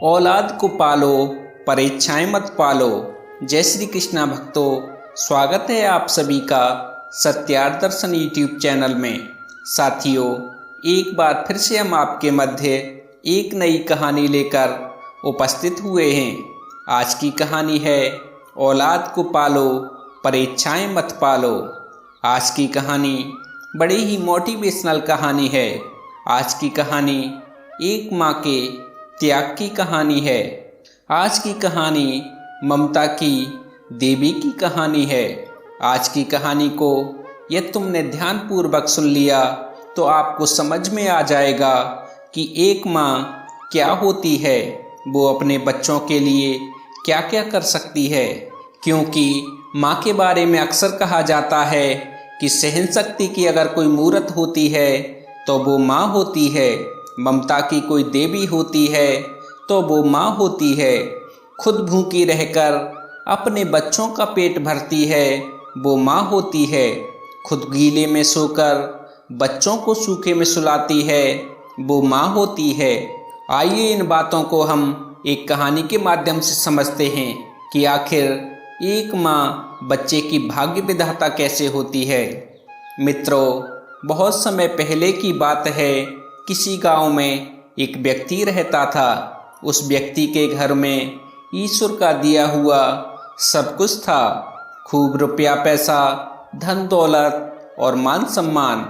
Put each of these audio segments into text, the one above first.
औलाद को पालो पर इच्छाएं मत पालो। जय श्री कृष्णा भक्तों, स्वागत है आप सभी का सत्यार्थ दर्शन यूट्यूब चैनल में। साथियों, एक बार फिर से हम आपके मध्य एक नई कहानी लेकर उपस्थित हुए हैं। आज की कहानी है औलाद को पालो पर इच्छाएं मत पालो। आज की कहानी बड़ी ही मोटिवेशनल कहानी है। आज की कहानी एक माँ के त्याग की कहानी है। आज की कहानी ममता की देवी की कहानी है। आज की कहानी को यदि तुमने ध्यानपूर्वक सुन लिया तो आपको समझ में आ जाएगा कि एक माँ क्या होती है, वो अपने बच्चों के लिए क्या क्या कर सकती है। क्योंकि माँ के बारे में अक्सर कहा जाता है कि सहन शक्ति की अगर कोई मूरत होती है तो वो माँ होती है। ममता की कोई देवी होती है तो वो माँ होती है। खुद भूखी रहकर अपने बच्चों का पेट भरती है, वो माँ होती है। खुद गीले में सोकर बच्चों को सूखे में सुलाती है, वो माँ होती है। आइए इन बातों को हम एक कहानी के माध्यम से समझते हैं कि आखिर एक माँ बच्चे की भाग्य विधाता कैसे होती है। मित्रों, बहुत समय पहले की बात है। किसी गांव में एक व्यक्ति रहता था। उस व्यक्ति के घर में ईश्वर का दिया हुआ सब कुछ था। खूब रुपया पैसा, धन दौलत और मान सम्मान।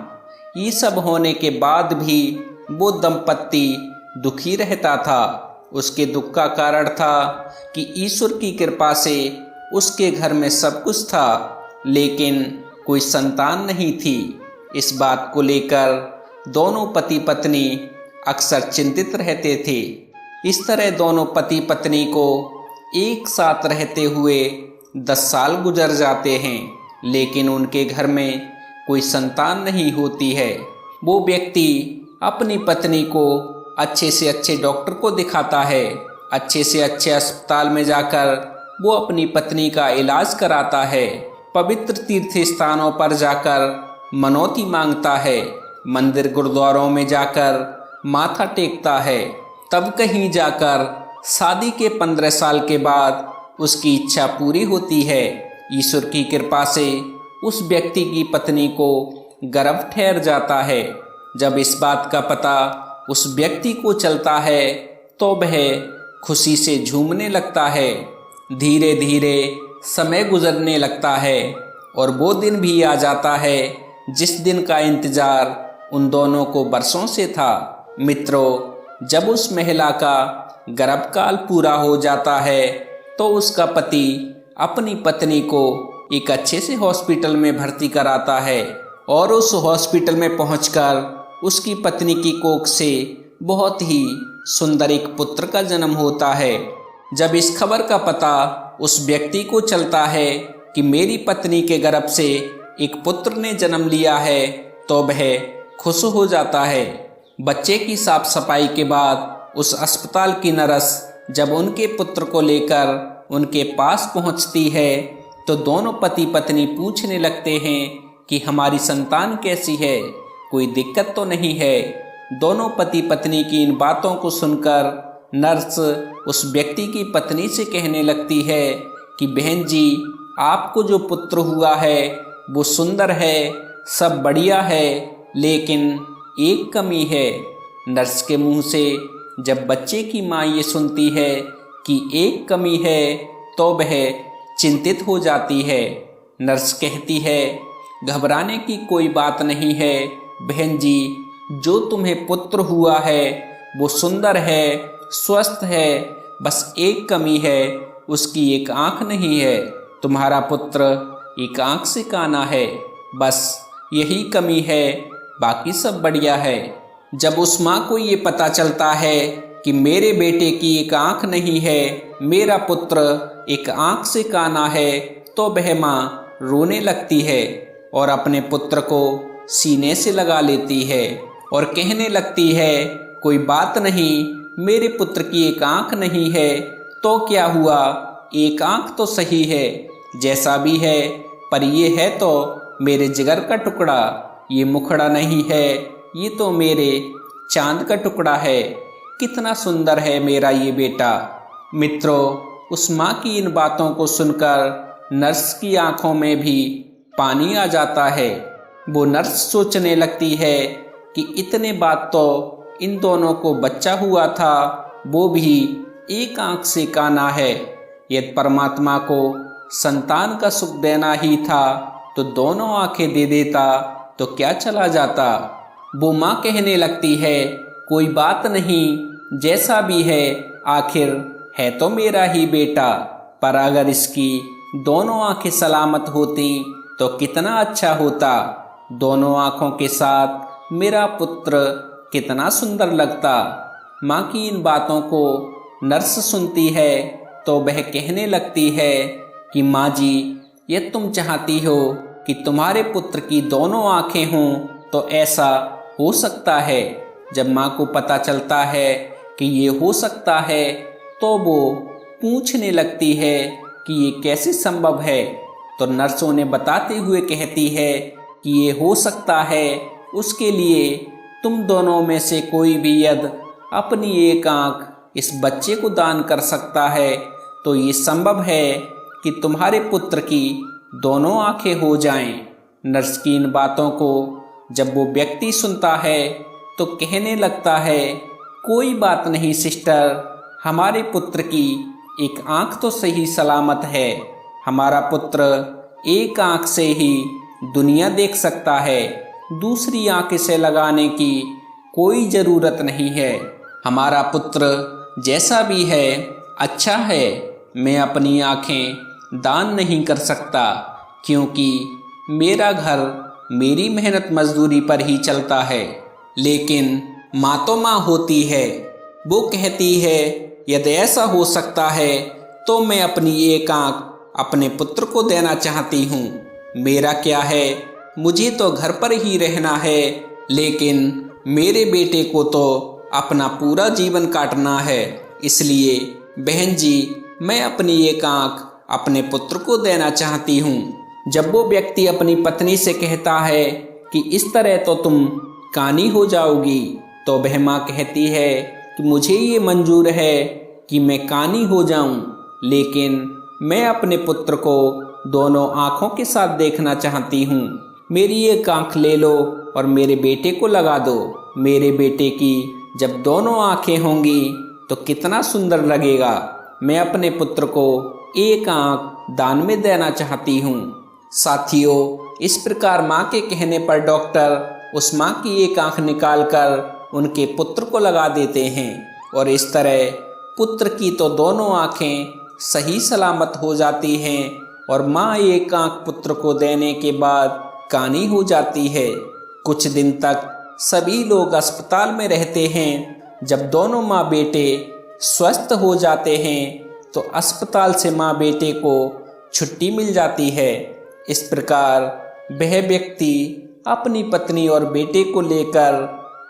ये सब होने के बाद भी वो दंपत्ति दुखी रहता था। उसके दुख का कारण था कि ईश्वर की कृपा से उसके घर में सब कुछ था, लेकिन कोई संतान नहीं थी। इस बात को लेकर दोनों पति पत्नी अक्सर चिंतित रहते थे। इस तरह दोनों पति पत्नी को एक साथ रहते हुए 10 साल गुजर जाते हैं, लेकिन उनके घर में कोई संतान नहीं होती है। वो व्यक्ति अपनी पत्नी को अच्छे से अच्छे डॉक्टर को दिखाता है, अच्छे से अच्छे अस्पताल में जाकर वो अपनी पत्नी का इलाज कराता है, पवित्र तीर्थ स्थानों पर जाकर मनौती मांगता है, मंदिर गुरुद्वारों में जाकर माथा टेकता है। तब कहीं जाकर शादी के 15 साल के बाद उसकी इच्छा पूरी होती है। ईश्वर की कृपा से उस व्यक्ति की पत्नी को गर्भ ठहर जाता है। जब इस बात का पता उस व्यक्ति को चलता है तो वह खुशी से झूमने लगता है। धीरे धीरे समय गुजरने लगता है और वो दिन भी आ जाता है जिस दिन का इंतजार उन दोनों को बरसों से था। मित्रों, जब उस महिला का गर्भकाल पूरा हो जाता है तो उसका पति अपनी पत्नी को एक अच्छे से हॉस्पिटल में भर्ती कराता है और उस हॉस्पिटल में पहुंचकर उसकी पत्नी की कोख से बहुत ही सुंदर एक पुत्र का जन्म होता है। जब इस खबर का पता उस व्यक्ति को चलता है कि मेरी पत्नी के गर्भ से एक पुत्र ने जन्म लिया है तो वह खुश हो जाता है। बच्चे की साफ सफाई के बाद उस अस्पताल की नर्स जब उनके पुत्र को लेकर उनके पास पहुंचती है तो दोनों पति पत्नी पूछने लगते हैं कि हमारी संतान कैसी है, कोई दिक्कत तो नहीं है। दोनों पति पत्नी की इन बातों को सुनकर नर्स उस व्यक्ति की पत्नी से कहने लगती है कि बहन जी, आपको जो पुत्र हुआ है वो सुंदर है, सब बढ़िया है, लेकिन एक कमी है। नर्स के मुंह से जब बच्चे की माँ ये सुनती है कि एक कमी है तो वह चिंतित हो जाती है। नर्स कहती है, घबराने की कोई बात नहीं है बहन जी, जो तुम्हें पुत्र हुआ है वो सुंदर है, स्वस्थ है, बस एक कमी है, उसकी एक आँख नहीं है। तुम्हारा पुत्र एक आँख से काना है, बस यही कमी है, बाकी सब बढ़िया है। जब उस माँ को ये पता चलता है कि मेरे बेटे की एक आँख नहीं है, मेरा पुत्र एक आँख से काना है, तो वह माँ रोने लगती है और अपने पुत्र को सीने से लगा लेती है और कहने लगती है, कोई बात नहीं, मेरे पुत्र की एक आँख नहीं है तो क्या हुआ, एक आँख तो सही है, जैसा भी है, पर ये है तो मेरे जिगर का टुकड़ा, ये मुखड़ा नहीं है, ये तो मेरे चांद का टुकड़ा है। कितना सुंदर है मेरा ये बेटा। मित्रों, उस माँ की इन बातों को सुनकर नर्स की आंखों में भी पानी आ जाता है। वो नर्स सोचने लगती है कि इतने बाद तो इन दोनों को बच्चा हुआ था, वो भी एक आंख से काना है। यदि परमात्मा को संतान का सुख देना ही था तो दोनों आंखें दे देता तो क्या चला जाता। वो माँ कहने लगती है, कोई बात नहीं, जैसा भी है आखिर है तो मेरा ही बेटा, पर अगर इसकी दोनों आंखें सलामत होती तो कितना अच्छा होता। दोनों आंखों के साथ मेरा पुत्र कितना सुंदर लगता। माँ की इन बातों को नर्स सुनती है तो वह कहने लगती है कि माँ जी, ये तुम चाहती हो कि तुम्हारे पुत्र की दोनों आंखें हों तो ऐसा हो सकता है। जब माँ को पता चलता है कि ये हो सकता है तो वो पूछने लगती है कि ये कैसे संभव है। तो नर्स उन्हें बताते हुए कहती है कि ये हो सकता है, उसके लिए तुम दोनों में से कोई भी यदि अपनी एक आंख इस बच्चे को दान कर सकता है तो ये संभव है कि तुम्हारे पुत्र की दोनों आंखें हो जाएं। नर्स की इन बातों को जब वो व्यक्ति सुनता है तो कहने लगता है, कोई बात नहीं सिस्टर, हमारे पुत्र की एक आंख तो सही सलामत है। हमारा पुत्र एक आंख से ही दुनिया देख सकता है, दूसरी आंख इसे लगाने की कोई ज़रूरत नहीं है। हमारा पुत्र जैसा भी है अच्छा है। मैं अपनी आंखें दान नहीं कर सकता क्योंकि मेरा घर मेरी मेहनत मजदूरी पर ही चलता है। लेकिन माँ तो माँ होती है। वो कहती है, यदि ऐसा हो सकता है तो मैं अपनी एक आंख अपने पुत्र को देना चाहती हूँ। मेरा क्या है, मुझे तो घर पर ही रहना है, लेकिन मेरे बेटे को तो अपना पूरा जीवन काटना है। इसलिए बहन जी, मैं अपनी एक आंख अपने पुत्र को देना चाहती हूँ। जब वो व्यक्ति अपनी पत्नी से कहता है कि इस तरह तो तुम कानी हो जाओगी, तो वह माँ कहती है कि मुझे ये मंजूर है कि मैं कानी हो जाऊं, लेकिन मैं अपने पुत्र को दोनों आँखों के साथ देखना चाहती हूँ। मेरी एक आँख ले लो और मेरे बेटे को लगा दो। मेरे बेटे की जब दोनों आँखें होंगी तो कितना सुंदर लगेगा। मैं अपने पुत्र को एक आँख दान में देना चाहती हूँ। साथियों, इस प्रकार माँ के कहने पर डॉक्टर उस माँ की एक आँख निकालकर उनके पुत्र को लगा देते हैं और इस तरह पुत्र की तो दोनों आँखें सही सलामत हो जाती हैं और माँ एक आँख पुत्र को देने के बाद कानी हो जाती है। कुछ दिन तक सभी लोग अस्पताल में रहते हैं। जब दोनों माँ बेटे स्वस्थ हो जाते हैं तो अस्पताल से माँ बेटे को छुट्टी मिल जाती है। इस प्रकार वह व्यक्ति अपनी पत्नी और बेटे को लेकर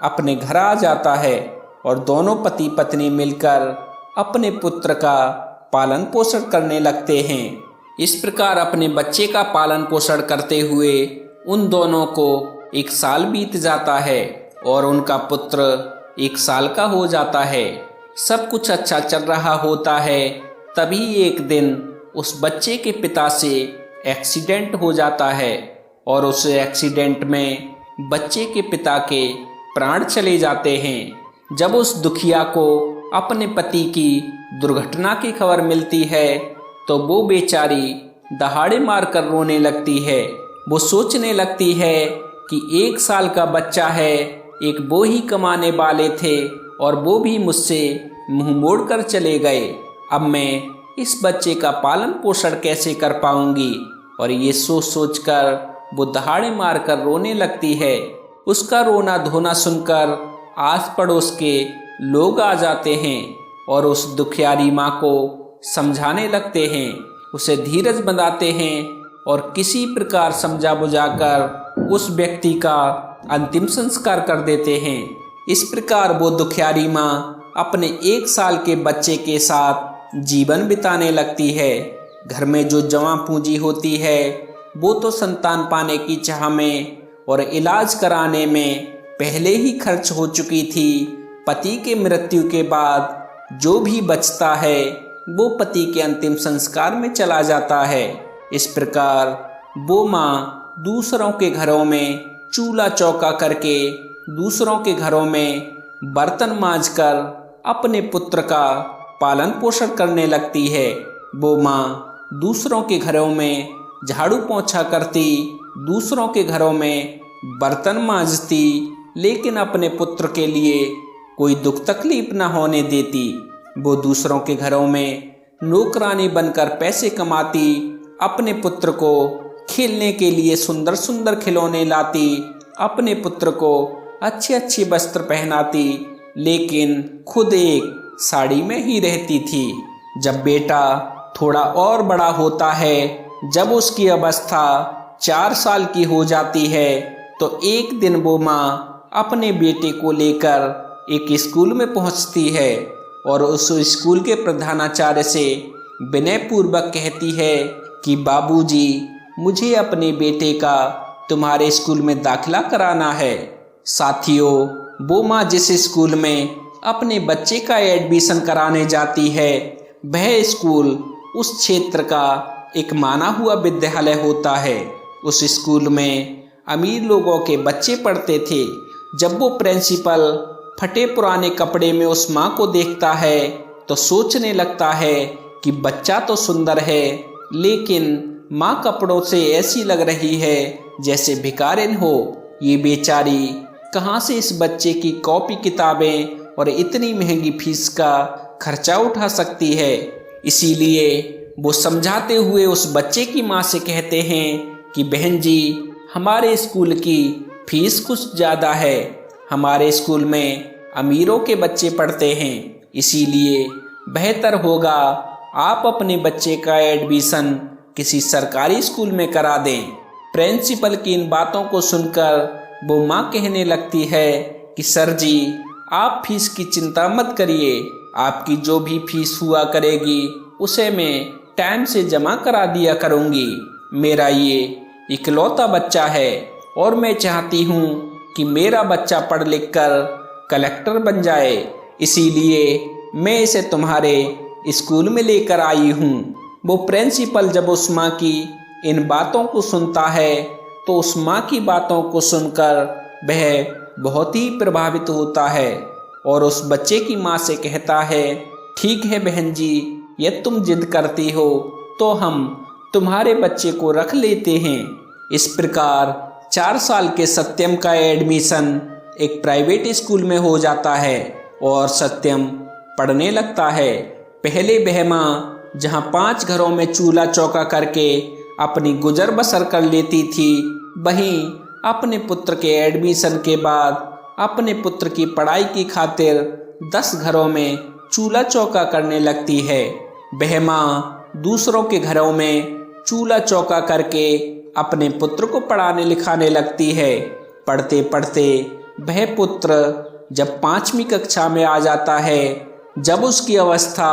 अपने घर आ जाता है और दोनों पति पत्नी मिलकर अपने पुत्र का पालन पोषण करने लगते हैं। इस प्रकार अपने बच्चे का पालन पोषण करते हुए उन दोनों को 1 साल बीत जाता है और उनका पुत्र 1 साल का हो जाता है। सब कुछ अच्छा चल रहा होता है। तभी एक दिन उस बच्चे के पिता से एक्सीडेंट हो जाता है और उस एक्सीडेंट में बच्चे के पिता के प्राण चले जाते हैं। जब उस दुखिया को अपने पति की दुर्घटना की खबर मिलती है तो वो बेचारी दहाड़े मारकर रोने लगती है। वो सोचने लगती है कि 1 साल का बच्चा है, एक वो ही कमाने वाले थे और वो भी मुझसे मुंह मोड़कर चले गए। अब मैं इस बच्चे का पालन पोषण कैसे कर पाऊंगी। और ये सोच सोचकर वो दहाड़े मारकर रोने लगती है। उसका रोना धोना सुनकर आस पड़ोस के लोग आ जाते हैं और उस दुखियारी माँ को समझाने लगते हैं, उसे धीरज बंधाते हैं और किसी प्रकार समझा बुझाकर उस व्यक्ति का अंतिम संस्कार कर देते हैं। इस प्रकार वो दुखियारी माँ अपने 1 साल के बच्चे के साथ जीवन बिताने लगती है। घर में जो जमा पूंजी होती है वो तो संतान पाने की चाह में और इलाज कराने में पहले ही खर्च हो चुकी थी। पति के मृत्यु के बाद जो भी बचता है वो पति के अंतिम संस्कार में चला जाता है। इस प्रकार वो माँ दूसरों के घरों में चूल्हा चौका करके, दूसरों के घरों में बर्तन मांजकर अपने पुत्र का पालन पोषण करने लगती है। वो माँ दूसरों के घरों में झाड़ू पोंछा करती, दूसरों के घरों में बर्तन मांजती, लेकिन अपने पुत्र के लिए कोई दुख तकलीफ न होने देती। वो दूसरों के घरों में नौकरानी बनकर पैसे कमाती, अपने पुत्र को खेलने के लिए सुंदर सुंदर खिलौने लाती, अपने पुत्र को अच्छे अच्छे वस्त्र पहनाती, लेकिन खुद एक साड़ी में ही रहती थी। जब बेटा थोड़ा और बड़ा होता है, जब उसकी अवस्था 4 साल की हो जाती है, तो एक दिन वो माँ अपने बेटे को लेकर एक स्कूल में पहुंचती है और उस स्कूल के प्रधानाचार्य से विनयपूर्वक कहती है कि बाबूजी, मुझे अपने बेटे का तुम्हारे स्कूल में दाखिला कराना है। साथियों, वो माँ जिस स्कूल में अपने बच्चे का एडमिशन कराने जाती है, वह स्कूल उस क्षेत्र का एक माना हुआ विद्यालय होता है। उस स्कूल में अमीर लोगों के बच्चे पढ़ते थे। जब वो प्रिंसिपल फटे पुराने कपड़े में उस माँ को देखता है तो सोचने लगता है कि बच्चा तो सुंदर है, लेकिन माँ कपड़ों से ऐसी लग रही है जैसे भिखारिन हो। ये बेचारी कहाँ से इस बच्चे की कॉपी किताबें और इतनी महंगी फीस का खर्चा उठा सकती है। इसीलिए वो समझाते हुए उस बच्चे की माँ से कहते हैं कि बहन जी, हमारे स्कूल की फीस कुछ ज़्यादा है, हमारे स्कूल में अमीरों के बच्चे पढ़ते हैं, इसीलिए बेहतर होगा आप अपने बच्चे का एडमिशन किसी सरकारी स्कूल में करा दें। प्रिंसिपल की इन बातों को सुनकर वो माँ कहने लगती है कि सर जी, आप फीस की चिंता मत करिए, आपकी जो भी फीस हुआ करेगी उसे मैं टाइम से जमा करा दिया करूँगी। मेरा ये इकलौता बच्चा है और मैं चाहती हूँ कि मेरा बच्चा पढ़ लिख कर कलेक्टर बन जाए, इसीलिए मैं इसे तुम्हारे स्कूल में लेकर आई हूँ। वो प्रिंसिपल जब उस माँ की इन बातों को सुनता है तो उस माँ की बातों को सुनकर वह बहुत ही प्रभावित होता है और उस बच्चे की माँ से कहता है, ठीक है बहन जी, यदि तुम जिद करती हो तो हम तुम्हारे बच्चे को रख लेते हैं। इस प्रकार 4 साल के सत्यम का एडमिशन एक प्राइवेट स्कूल में हो जाता है और सत्यम पढ़ने लगता है। पहले वह माँ जहाँ 5 घरों में चूल्हा चौका करके अपनी गुजर बसर कर लेती थी, वहीं अपने पुत्र के एडमिशन के बाद अपने पुत्र की पढ़ाई की खातिर 10 घरों में चूल्हा चौका करने लगती है। वह माँ दूसरों के घरों में चूल्हा चौका करके अपने पुत्र को पढ़ाने लिखाने लगती है। पढ़ते पढ़ते वह पुत्र जब 5वीं कक्षा में आ जाता है, जब उसकी अवस्था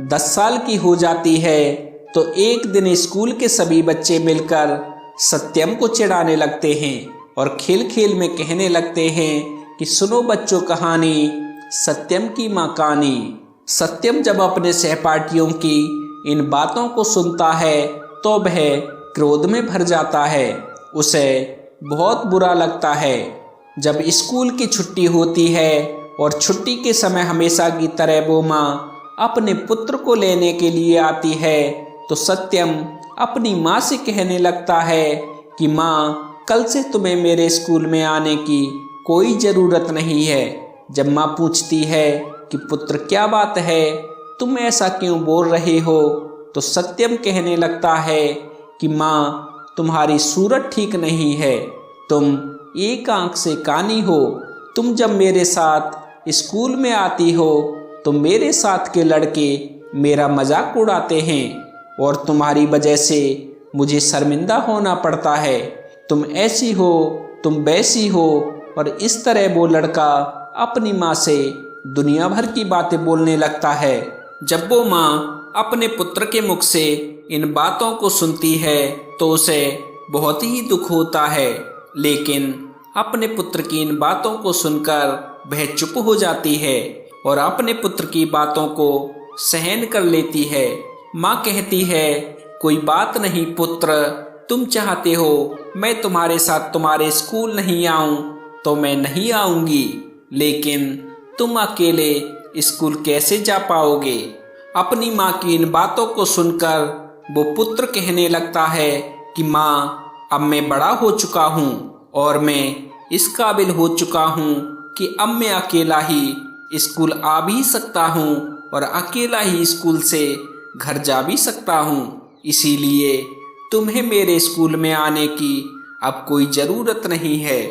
10 साल की हो जाती है, तो एक दिन स्कूल के सभी बच्चे मिलकर सत्यम को चिढ़ाने लगते हैं और खेल खेल में कहने लगते हैं कि सुनो बच्चों कहानी, सत्यम की माँ कहानी। सत्यम जब अपने सहपाठियों की इन बातों को सुनता है तो वह क्रोध में भर जाता है। उसे बहुत बुरा लगता है। जब स्कूल की छुट्टी होती है और छुट्टी के समय हमेशा की तरह वो माँ अपने पुत्र को लेने के लिए आती है, तो सत्यम अपनी माँ से कहने लगता है कि माँ, कल से तुम्हें मेरे स्कूल में आने की कोई ज़रूरत नहीं है। जब माँ पूछती है कि पुत्र क्या बात है, तुम ऐसा क्यों बोल रहे हो, तो सत्यम कहने लगता है कि माँ, तुम्हारी सूरत ठीक नहीं है, तुम एक आंख से कानी हो। तुम जब मेरे साथ स्कूल में आती हो तो मेरे साथ के लड़के मेरा मजाक उड़ाते हैं और तुम्हारी वजह से मुझे शर्मिंदा होना पड़ता है। तुम ऐसी हो, तुम वैसी हो, और इस तरह वो लड़का अपनी माँ से दुनिया भर की बातें बोलने लगता है। जब वो माँ अपने पुत्र के मुख से इन बातों को सुनती है तो उसे बहुत ही दुख होता है, लेकिन अपने पुत्र की इन बातों को सुनकर वह चुप हो जाती है और अपने पुत्र की बातों को सहन कर लेती है। माँ कहती है, कोई बात नहीं पुत्र, तुम चाहते हो मैं तुम्हारे साथ तुम्हारे स्कूल नहीं आऊं तो मैं नहीं आऊंगी, लेकिन तुम अकेले स्कूल कैसे जा पाओगे। अपनी माँ की इन बातों को सुनकर वो पुत्र कहने लगता है कि माँ, अब मैं बड़ा हो चुका हूँ और मैं इस काबिल हो चुका हूँ कि अब मैं अकेला ही स्कूल आ भी सकता हूँ और अकेला ही स्कूल से घर जा भी सकता हूँ। इसीलिए तुम्हें मेरे स्कूल में आने की अब कोई ज़रूरत नहीं है।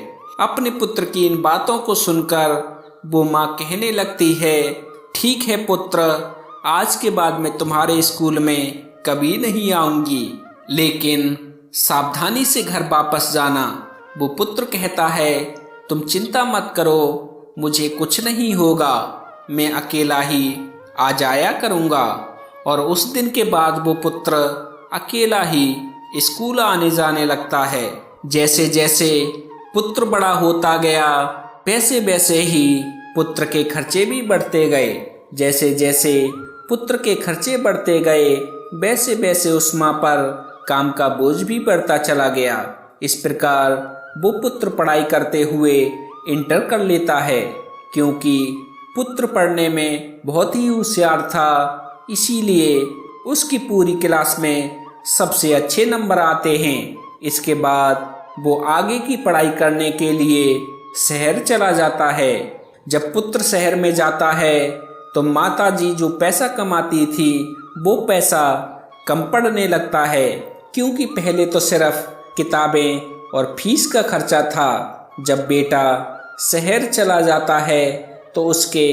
अपने पुत्र की इन बातों को सुनकर वो माँ कहने लगती है, ठीक है पुत्र, आज के बाद मैं तुम्हारे स्कूल में कभी नहीं आऊंगी, लेकिन सावधानी से घर वापस जाना। वो पुत्र कहता है, तुम चिंता मत करो, मुझे कुछ नहीं होगा, मैं अकेला ही आ जाया करूँगा। और उस दिन के बाद वो पुत्र अकेला ही स्कूल आने जाने लगता है। जैसे जैसे पुत्र बड़ा होता गया वैसे वैसे ही पुत्र के खर्चे भी बढ़ते गए। जैसे जैसे पुत्र के खर्चे बढ़ते गए वैसे वैसे उस माँ पर काम का बोझ भी बढ़ता चला गया। इस प्रकार वो पुत्र पढ़ाई करते हुए इंटर कर लेता है, क्योंकि पुत्र पढ़ने में बहुत ही होशियार था, इसीलिए उसकी पूरी क्लास में सबसे अच्छे नंबर आते हैं। इसके बाद वो आगे की पढ़ाई करने के लिए शहर चला जाता है। जब पुत्र शहर में जाता है तो माता जी जो पैसा कमाती थी वो पैसा कम पड़ने लगता है, क्योंकि पहले तो सिर्फ किताबें और फीस का खर्चा था। जब बेटा शहर चला जाता है तो उसके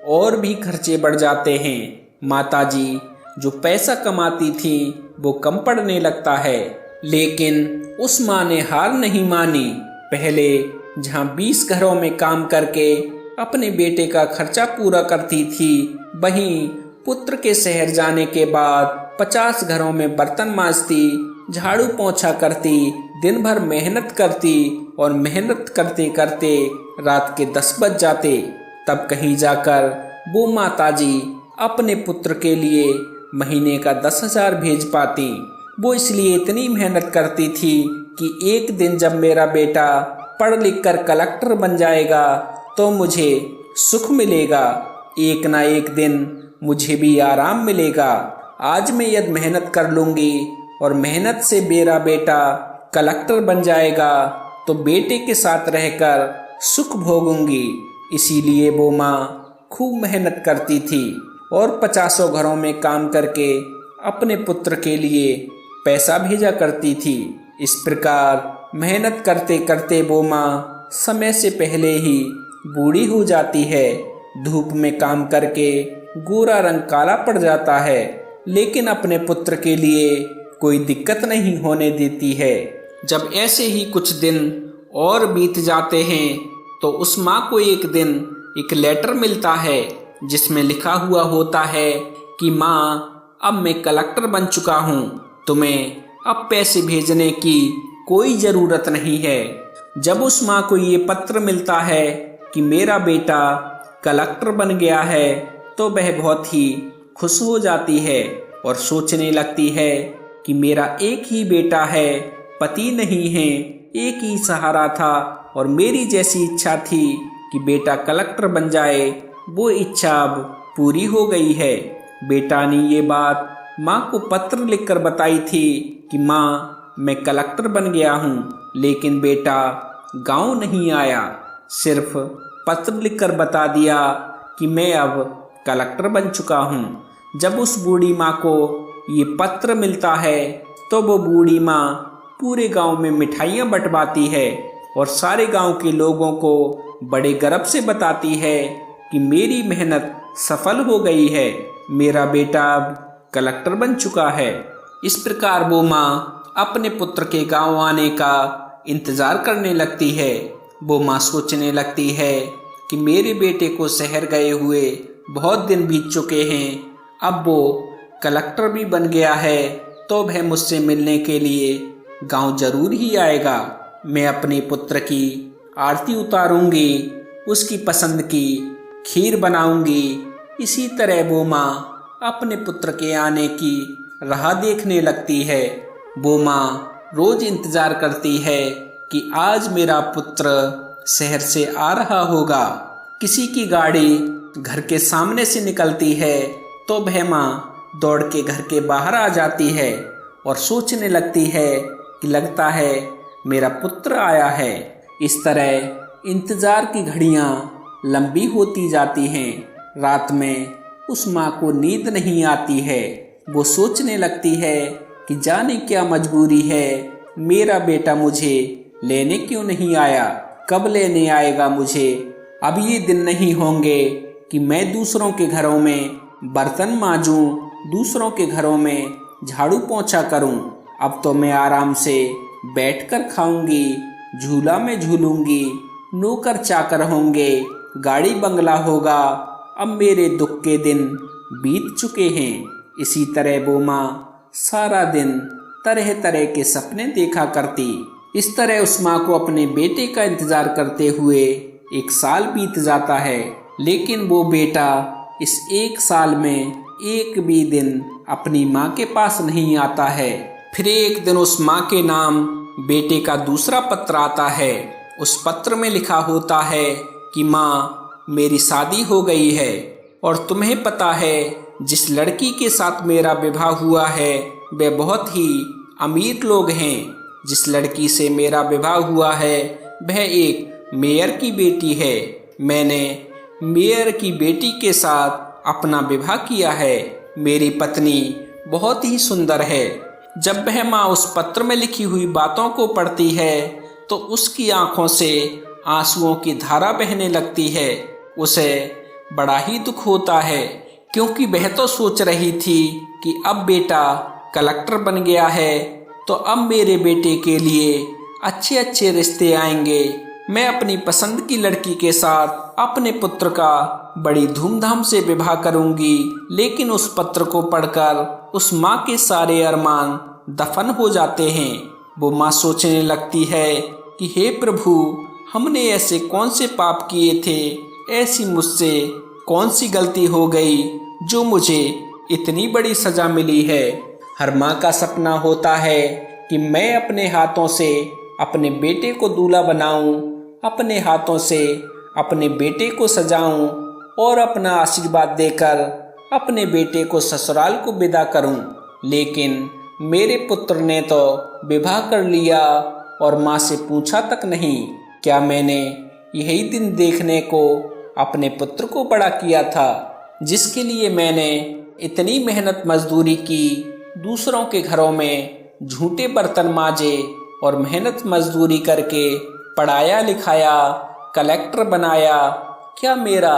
और भी खर्चे बढ़ जाते हैं। माता जी जो पैसा कमाती थी वो कम पड़ने लगता है, लेकिन उस माँ ने हार नहीं मानी। पहले जहाँ 20 घरों में काम करके अपने बेटे का खर्चा पूरा करती थी, वहीं पुत्र के शहर जाने के बाद 50 घरों में बर्तन मांजती, झाड़ू पोंछा करती, दिन भर मेहनत करती और मेहनत करते करते रात के 10 बज जाते। तब कहीं जाकर वो माताजी अपने पुत्र के लिए महीने का 10,000 भेज पाती। वो इसलिए इतनी मेहनत करती थी कि एक दिन जब मेरा बेटा पढ़ लिख कर कलेक्टर बन जाएगा तो मुझे सुख मिलेगा, एक ना एक दिन मुझे भी आराम मिलेगा। आज मैं यदि मेहनत कर लूँगी और मेहनत से मेरा बेटा कलेक्टर बन जाएगा तो बेटे के साथ रहकर सुख भोगूंगी। इसीलिए वो माँ खूब मेहनत करती थी और 50 घरों में काम करके अपने पुत्र के लिए पैसा भेजा करती थी। इस प्रकार मेहनत करते करते वो माँ समय से पहले ही बूढ़ी हो जाती है। धूप में काम करके गोरा रंग काला पड़ जाता है, लेकिन अपने पुत्र के लिए कोई दिक्कत नहीं होने देती है। जब ऐसे ही कुछ दिन और बीत जाते हैं तो उस माँ को एक दिन एक लेटर मिलता है जिसमें लिखा हुआ होता है कि माँ, अब मैं कलेक्टर बन चुका हूँ, तुम्हें अब पैसे भेजने की कोई ज़रूरत नहीं है। जब उस माँ को ये पत्र मिलता है कि मेरा बेटा कलेक्टर बन गया है तो वह बहुत ही खुश हो जाती है और सोचने लगती है कि मेरा एक ही बेटा है, पति नहीं है, एक ही सहारा था और मेरी जैसी इच्छा थी कि बेटा कलेक्टर बन जाए, वो इच्छा अब पूरी हो गई है। बेटा ने ये बात माँ को पत्र लिखकर बताई थी कि माँ, मैं कलेक्टर बन गया हूँ, लेकिन बेटा गांव नहीं आया, सिर्फ पत्र लिखकर बता दिया कि मैं अब कलेक्टर बन चुका हूँ। जब उस बूढ़ी माँ को ये पत्र मिलता है तो वो बूढ़ी माँ पूरे गांव में मिठाइयाँ बंटवाती है और सारे गांव के लोगों को बड़े गर्व से बताती है कि मेरी मेहनत सफल हो गई है, मेरा बेटा अब कलेक्टर बन चुका है। इस प्रकार वो माँ अपने पुत्र के गांव आने का इंतजार करने लगती है। वो माँ सोचने लगती है कि मेरे बेटे को शहर गए हुए बहुत दिन बीत चुके हैं, अब वो कलेक्टर भी बन गया है तो वह मुझसे मिलने के लिए गांव जरूर ही आएगा। मैं अपने पुत्र की आरती उतारूंगी उसकी पसंद की खीर बनाऊंगी। इसी तरह वो माँ अपने पुत्र के आने की राह देखने लगती है। वो माँ रोज इंतजार करती है कि आज मेरा पुत्र शहर से आ रहा होगा। किसी की गाड़ी घर के सामने से निकलती है तो वह माँ दौड़ के घर के बाहर आ जाती है और सोचने लगती है कि लगता है मेरा पुत्र आया है। इस तरह इंतजार की घड़ियां लंबी होती जाती हैं। रात में उस माँ को नींद नहीं आती है। वो सोचने लगती है कि जाने क्या मजबूरी है, मेरा बेटा मुझे लेने क्यों नहीं आया, कब लेने आएगा मुझे। अब ये दिन नहीं होंगे कि मैं दूसरों के घरों में बर्तन मांजूं, दूसरों के घरों में झाड़ू पोंछा करूं। अब तो मैं आराम से बैठकर खाऊंगी, झूला में झूलूंगी, नौकर चाकर होंगे, गाड़ी बंगला होगा। अब मेरे दुख के दिन बीत चुके हैं। इसी तरह वो माँ सारा दिन तरह तरह के सपने देखा करती। इस तरह उस माँ को अपने बेटे का इंतजार करते हुए 1 साल बीत जाता है, लेकिन वो बेटा इस 1 साल में एक भी दिन अपनी माँ के पास नहीं आता है। फिर एक दिन उस माँ के नाम बेटे का दूसरा पत्र आता है। उस पत्र में लिखा होता है कि माँ, मेरी शादी हो गई है और तुम्हें पता है जिस लड़की के साथ मेरा विवाह हुआ है वे बहुत ही अमीर लोग हैं। जिस लड़की से मेरा विवाह हुआ है वह एक मेयर की बेटी है। मैंने मेयर की बेटी के साथ अपना विवाह किया है। मेरी पत्नी बहुत ही सुंदर है। जब वह माँ उस पत्र में लिखी हुई बातों को पढ़ती है तो उसकी आंखों से आंसुओं की धारा बहने लगती है। उसे बड़ा ही दुख होता है, क्योंकि वह तो सोच रही थी कि अब बेटा कलेक्टर बन गया है तो अब मेरे बेटे के लिए अच्छे अच्छे रिश्ते आएंगे। मैं अपनी पसंद की लड़की के साथ अपने पुत्र का बड़ी धूमधाम से विवाह करूंगी। लेकिन उस पत्र को पढ़कर उस माँ के सारे अरमान दफन हो जाते हैं। वो माँ सोचने लगती है कि हे प्रभु, हमने ऐसे कौन से पाप किए थे, ऐसी मुझसे कौन सी गलती हो गई जो मुझे इतनी बड़ी सजा मिली है। हर माँ का सपना होता है कि मैं अपने हाथों से अपने बेटे को दूल्हा बनाऊं, अपने हाथों से अपने बेटे को सजाऊं और अपना आशीर्वाद देकर अपने बेटे को ससुराल को विदा करूं। लेकिन मेरे पुत्र ने तो विवाह कर लिया और माँ से पूछा तक नहीं। क्या मैंने यही दिन देखने को अपने पुत्र को बड़ा किया था, जिसके लिए मैंने इतनी मेहनत मजदूरी की, दूसरों के घरों में झूठे बर्तन मांजे और मेहनत मजदूरी करके पढ़ाया लिखाया, कलेक्टर बनाया। क्या मेरा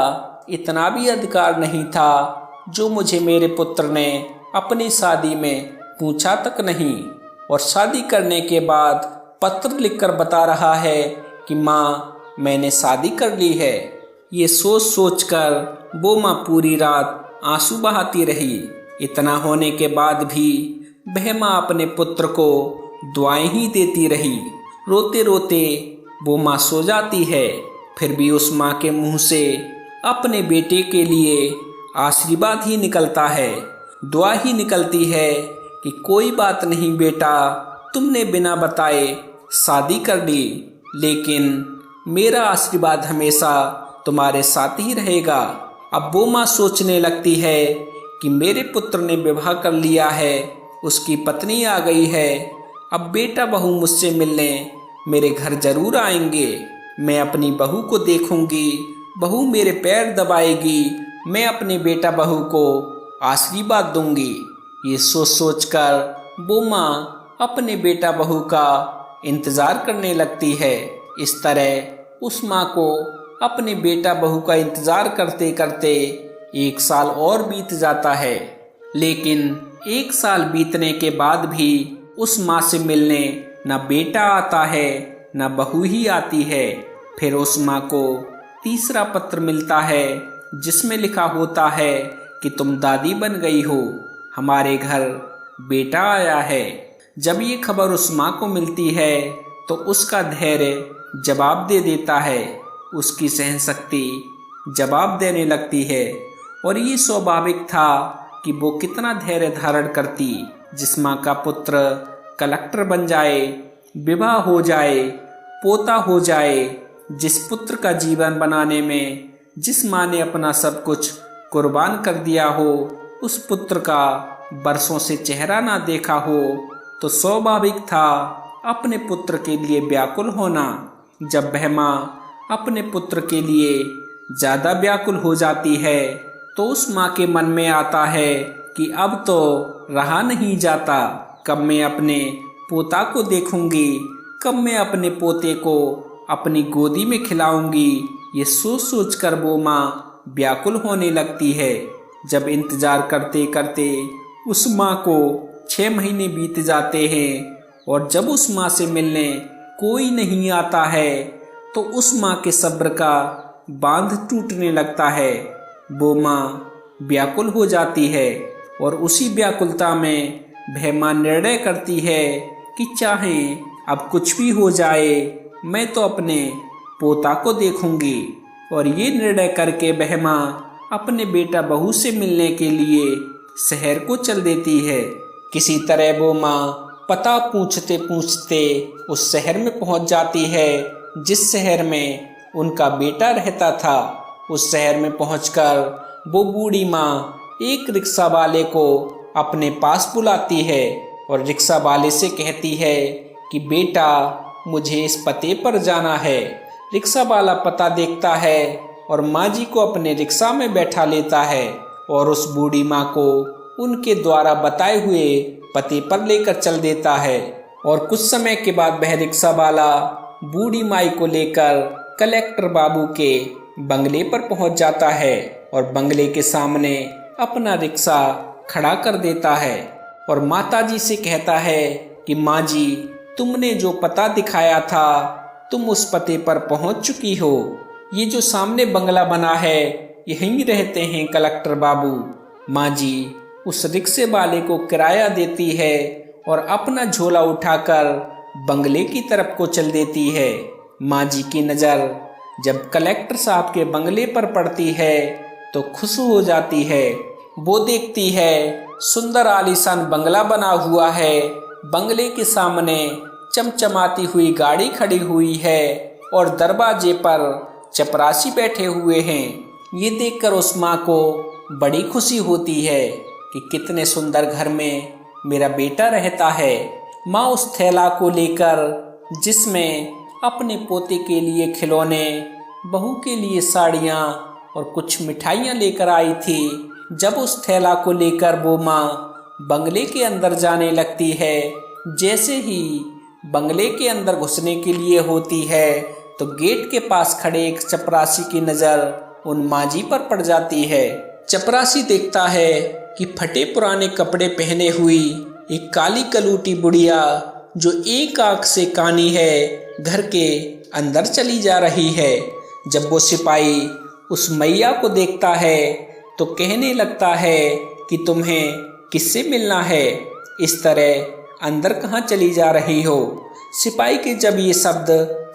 इतना भी अधिकार नहीं था जो मुझे मेरे पुत्र ने अपनी शादी में पूछा तक नहीं, और शादी करने के बाद पत्र लिखकर बता रहा है कि माँ, मैंने शादी कर ली है। ये सोच सोच कर वो माँ पूरी रात आंसू बहाती रही। इतना होने के बाद भी वह माँ अपने पुत्र को दुआएं ही देती रही। रोते रोते वो माँ सो जाती है। फिर भी उस माँ के मुंह से अपने बेटे के लिए आशीर्वाद ही निकलता है, दुआ ही निकलती है कि कोई बात नहीं बेटा, तुमने बिना बताए शादी कर ली, लेकिन मेरा आशीर्वाद हमेशा तुम्हारे साथ ही रहेगा। अब वो माँ सोचने लगती है कि मेरे पुत्र ने विवाह कर लिया है, उसकी पत्नी आ गई है, अब बेटा बहू मुझसे मिलने मेरे घर जरूर आएंगे। मैं अपनी बहू को देखूंगी, बहू मेरे पैर दबाएगी, मैं अपने बेटा बहू को आशीर्वाद दूंगी। ये सोच सोच कर वो माँ अपने बेटा बहू का इंतजार करने लगती है। इस तरह उस माँ को अपने बेटा बहू का इंतजार करते करते 1 साल और बीत जाता है। लेकिन 1 साल बीतने के बाद भी उस माँ से मिलने न बेटा आता है न बहू ही आती है। फिर उस माँ को तीसरा पत्र मिलता है जिसमें लिखा होता है कि तुम दादी बन गई हो, हमारे घर बेटा आया है। जब ये खबर उस माँ को मिलती है तो उसका धैर्य जवाब दे देता है। उसकी सहनशक्ति जवाब देने लगती है। और ये स्वाभाविक था कि वो कितना धैर्य धारण करती। जिस माँ का पुत्र कलेक्टर बन जाए, विवाह हो जाए, पोता हो जाए, जिस पुत्र का जीवन बनाने में जिस माँ ने अपना सब कुछ कुर्बान कर दिया हो, उस पुत्र का बरसों से चेहरा ना देखा हो, तो स्वाभाविक था अपने पुत्र के लिए व्याकुल होना। जब वह माँ अपने पुत्र के लिए ज़्यादा व्याकुल हो जाती है तो उस माँ के मन में आता है कि अब तो रहा नहीं जाता, कब मैं अपने पोता को देखूंगी, कब मैं अपने पोते को अपनी गोदी में खिलाऊंगी। ये सोच सोच कर वो माँ व्याकुल होने लगती है। जब इंतज़ार करते करते उस माँ को 6 महीने बीत जाते हैं और जब उस माँ से मिलने कोई नहीं आता है तो उस माँ के सब्र का बांध टूटने लगता है। वो माँ व्याकुल हो जाती है और उसी व्याकुलता में वह माँ निर्णय करती है कि चाहे अब कुछ भी हो जाए, मैं तो अपने पोता को देखूंगी। और ये निर्णय करके वह माँ अपने बेटा बहू से मिलने के लिए शहर को चल देती है। किसी तरह वो माँ पता पूछते पूछते उस शहर में पहुंच जाती है जिस शहर में उनका बेटा रहता था। उस शहर में पहुंचकर वो बूढ़ी माँ एक रिक्शा वाले को अपने पास बुलाती है और रिक्शा वाले से कहती है कि बेटा मुझे इस पते पर जाना है। रिक्शा वाला पता देखता है और माँ जी को अपने रिक्शा में बैठा लेता है और उस बूढ़ी माँ को उनके द्वारा बताए हुए पते पर लेकर चल देता है। और कुछ समय के बाद वह रिक्शा वाला बूढ़ी माई को लेकर कलेक्टर बाबू के बंगले पर पहुंच जाता है और बंगले के सामने अपना रिक्शा खड़ा कर देता है और माताजी से कहता है कि माँ जी, तुमने जो पता दिखाया था तुम उस पते पर पहुंच चुकी हो। ये जो सामने बंगला बना है यहीं रहते हैं कलेक्टर बाबू। माँ जी उस रिक्शे वाले को किराया देती है और अपना झोला उठाकर बंगले की तरफ को चल देती है। माँ जी की नज़र जब कलेक्टर साहब के बंगले पर पड़ती है तो खुश हो जाती है। वो देखती है सुंदर आलीशान बंगला बना हुआ है, बंगले के सामने चमचमाती हुई गाड़ी खड़ी हुई है और दरवाजे पर चपरासी बैठे हुए हैं। ये देखकर उस माँ को बड़ी खुशी होती है कि कितने सुंदर घर में मेरा बेटा रहता है। माँ उस थैला को लेकर जिसमें अपने पोते के लिए खिलौने, बहू के लिए साड़ियाँ और कुछ मिठाइयाँ लेकर आई थी, जब उस थैला को लेकर वो माँ बंगले के अंदर जाने लगती है, जैसे ही बंगले के अंदर घुसने के लिए होती है तो गेट के पास खड़े एक चपरासी की नज़र उन माँ जी पर पड़ जाती है। चपरासी देखता है कि फटे पुराने कपड़े पहने हुई एक काली कलूटी बुढ़िया जो एक आंख से कानी है घर के अंदर चली जा रही है। जब वो सिपाही उस मैया को देखता है तो कहने लगता है कि तुम्हें किससे मिलना है, इस तरह अंदर कहाँ चली जा रही हो। सिपाही के जब ये शब्द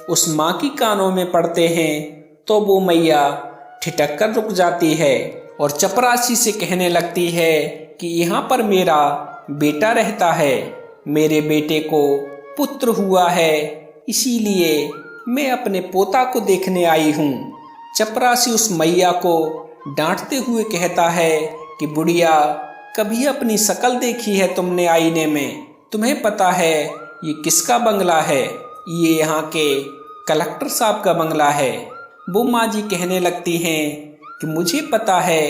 उस माँ की कानों में पड़ते हैं तो वो मैया ठिठक कर रुक जाती है और चपरासी से कहने लगती है कि यहाँ पर मेरा बेटा रहता है, मेरे बेटे को पुत्र हुआ है, इसीलिए मैं अपने पोता को देखने आई हूँ। चपरासी उस मैया को डांटते हुए कहता है कि बुढ़िया, कभी अपनी शक्ल देखी है तुमने आईने में? तुम्हें पता है ये किसका बंगला है? ये यहाँ के कलेक्टर साहब का बंगला है। वो माँ जी कहने लगती हैं कि मुझे पता है